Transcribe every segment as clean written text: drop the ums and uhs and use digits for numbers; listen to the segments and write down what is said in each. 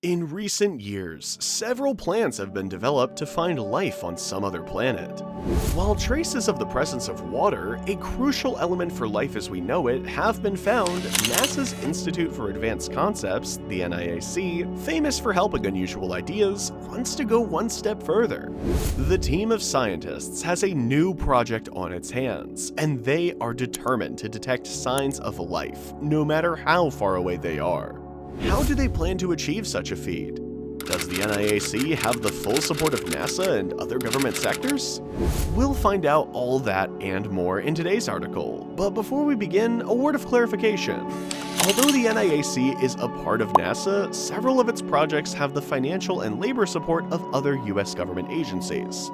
In recent years, several plans have been developed to find life on some other planet. While traces of the presence of water, a crucial element for life as we know it, have been found, NASA's Institute for Advanced Concepts, the NIAC, famous for helping unusual ideas, wants to go one step further. The team of scientists has a new project on its hands, and they are determined to detect signs of life, no matter how far away they are. How do they plan to achieve such a feat? Does the NIAC have the full support of NASA and other government sectors? We'll find out all that and more in today's article, but before we begin, a word of clarification. Although the NIAC is a part of NASA, several of its projects have the financial and labor support of other US government agencies.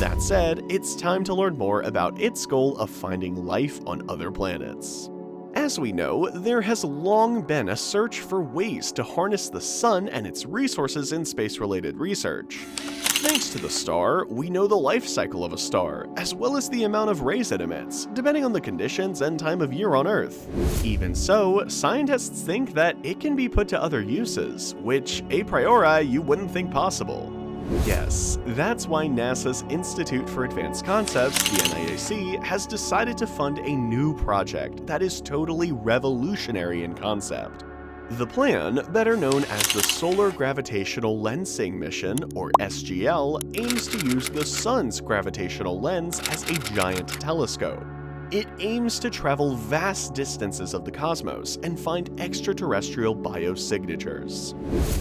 That said, it's time to learn more about its goal of finding life on other planets. As we know, there has long been a search for ways to harness the sun and its resources in space-related research. Thanks to the star, we know the life cycle of a star, as well as the amount of rays it emits, depending on the conditions and time of year on Earth. Even so, scientists think that it can be put to other uses, which a priori you wouldn't think possible. Yes, that's why NASA's Institute for Advanced Concepts, the NIAC, has decided to fund a new project that is totally revolutionary in concept. The plan, better known as the Solar Gravitational Lensing Mission, or SGL, aims to use the Sun's gravitational lens as a giant telescope. It aims to travel vast distances of the cosmos and find extraterrestrial biosignatures.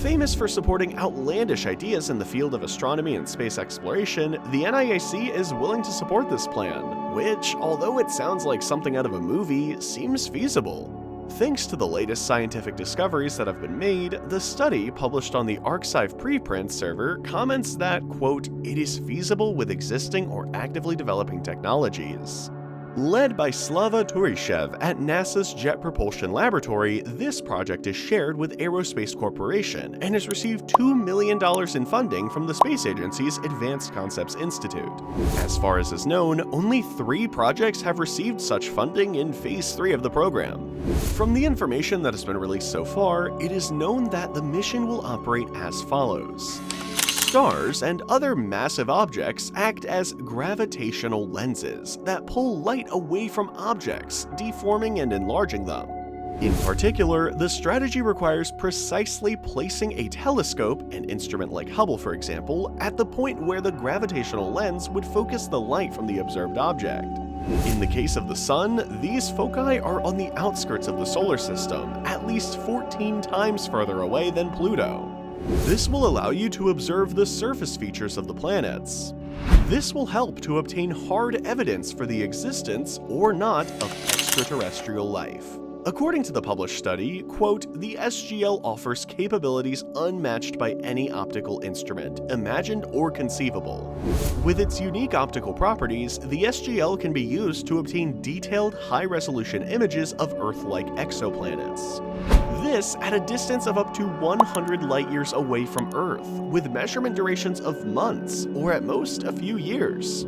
Famous for supporting outlandish ideas in the field of astronomy and space exploration, the NIAC is willing to support this plan, which, although it sounds like something out of a movie, seems feasible. Thanks to the latest scientific discoveries that have been made, the study published on the arXiv preprint server comments that, quote, "it is feasible with existing or actively developing technologies." Led by Slava Turishev at NASA's Jet Propulsion Laboratory, this project is shared with Aerospace Corporation and has received $2 million in funding from the space agency's Advanced Concepts Institute. As far as is known, only 3 projects have received such funding in Phase 3 of the program. From the information that has been released so far, it is known that the mission will operate as follows. Stars and other massive objects act as gravitational lenses that pull light away from objects, deforming and enlarging them. In particular, the strategy requires precisely placing a telescope, an instrument like Hubble for example, at the point where the gravitational lens would focus the light from the observed object. In the case of the Sun, these foci are on the outskirts of the solar system, at least 14 times further away than Pluto. This will allow you to observe the surface features of the planets. This will help to obtain hard evidence for the existence or not of extraterrestrial life. According to the published study, quote, "the SGL offers capabilities unmatched by any optical instrument, imagined or conceivable. With its unique optical properties, the SGL can be used to obtain detailed, high-resolution images of Earth-like exoplanets. This at a distance of up to 100 light-years away from Earth, with measurement durations of months, or at most a few years."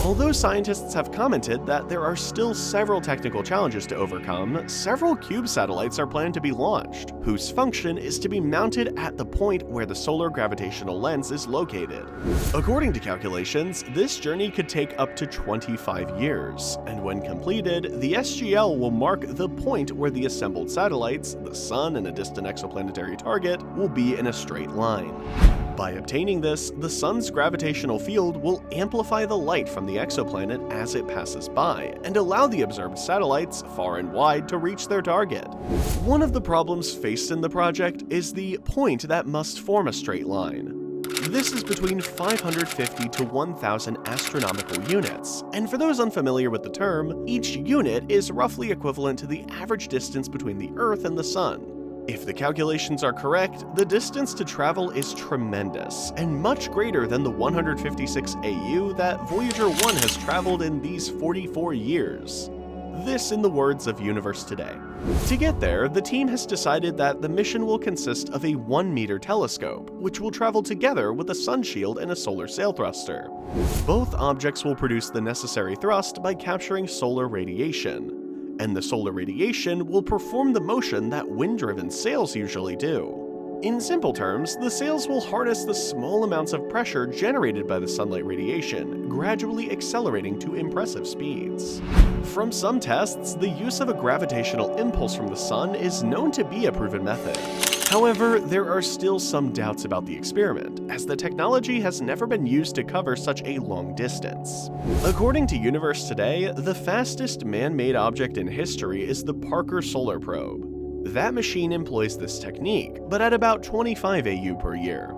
Although scientists have commented that there are still several technical challenges to overcome, several CUBE satellites are planned to be launched, whose function is to be mounted at the point where the solar gravitational lens is located. According to calculations, this journey could take up to 25 years, and when completed, the SGL will mark the point where the assembled satellites, the Sun and a distant exoplanetary target, will be in a straight line. By obtaining this, the Sun's gravitational field will amplify the light from the exoplanet as it passes by, and allow the observed satellites, far and wide, to reach their target. One of the problems faced in the project is the point that must form a straight line. This is between 550 to 1,000 astronomical units, and for those unfamiliar with the term, each unit is roughly equivalent to the average distance between the Earth and the Sun. If the calculations are correct, the distance to travel is tremendous, and much greater than the 156 AU that Voyager 1 has traveled in these 44 years. This in the words of Universe Today. To get there, the team has decided that the mission will consist of a 1-meter telescope, which will travel together with a sun shield and a solar sail thruster. Both objects will produce the necessary thrust by capturing solar radiation, and the solar radiation will perform the motion that wind-driven sails usually do. In simple terms, the sails will harness the small amounts of pressure generated by the sunlight radiation, gradually accelerating to impressive speeds. From some tests, the use of a gravitational impulse from the sun is known to be a proven method. However, there are still some doubts about the experiment, as the technology has never been used to cover such a long distance. According to Universe Today, the fastest man-made object in history is the Parker Solar Probe. That machine employs this technique, but at about 25 AU per year.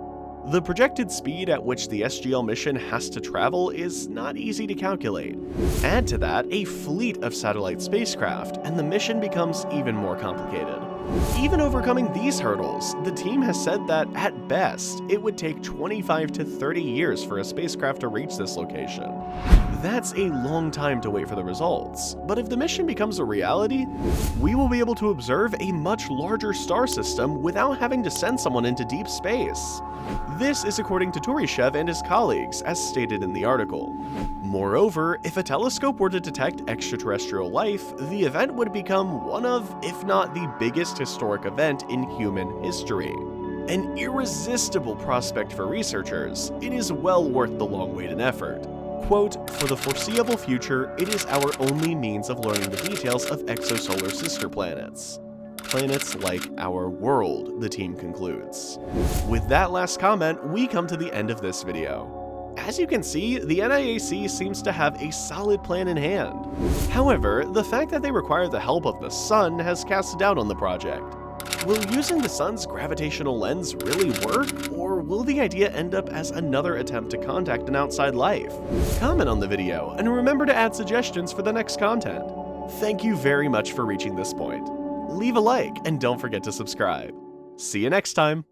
The projected speed at which the SGL mission has to travel is not easy to calculate. Add to that a fleet of satellite spacecraft, and the mission becomes even more complicated. Even overcoming these hurdles, the team has said that, at best, it would take 25 to 30 years for a spacecraft to reach this location. That's a long time to wait for the results, but if the mission becomes a reality, we will be able to observe a much larger star system without having to send someone into deep space. This is according to Turishev and his colleagues, as stated in the article. Moreover, if a telescope were to detect extraterrestrial life, the event would become one of, if not the biggest historic event in human history. An irresistible prospect for researchers, it is well worth the long wait and effort. Quote, "For the foreseeable future, it is our only means of learning the details of exosolar sister planets. Planets like our world," the team concludes. With that last comment, we come to the end of this video. As you can see, the NIAC seems to have a solid plan in hand. However, the fact that they require the help of the sun has cast doubt on the project. Will using the sun's gravitational lens really work, or will the idea end up as another attempt to contact an outside life? Comment on the video, and remember to add suggestions for the next content. Thank you very much for reaching this point. Leave a like, and don't forget to subscribe. See you next time!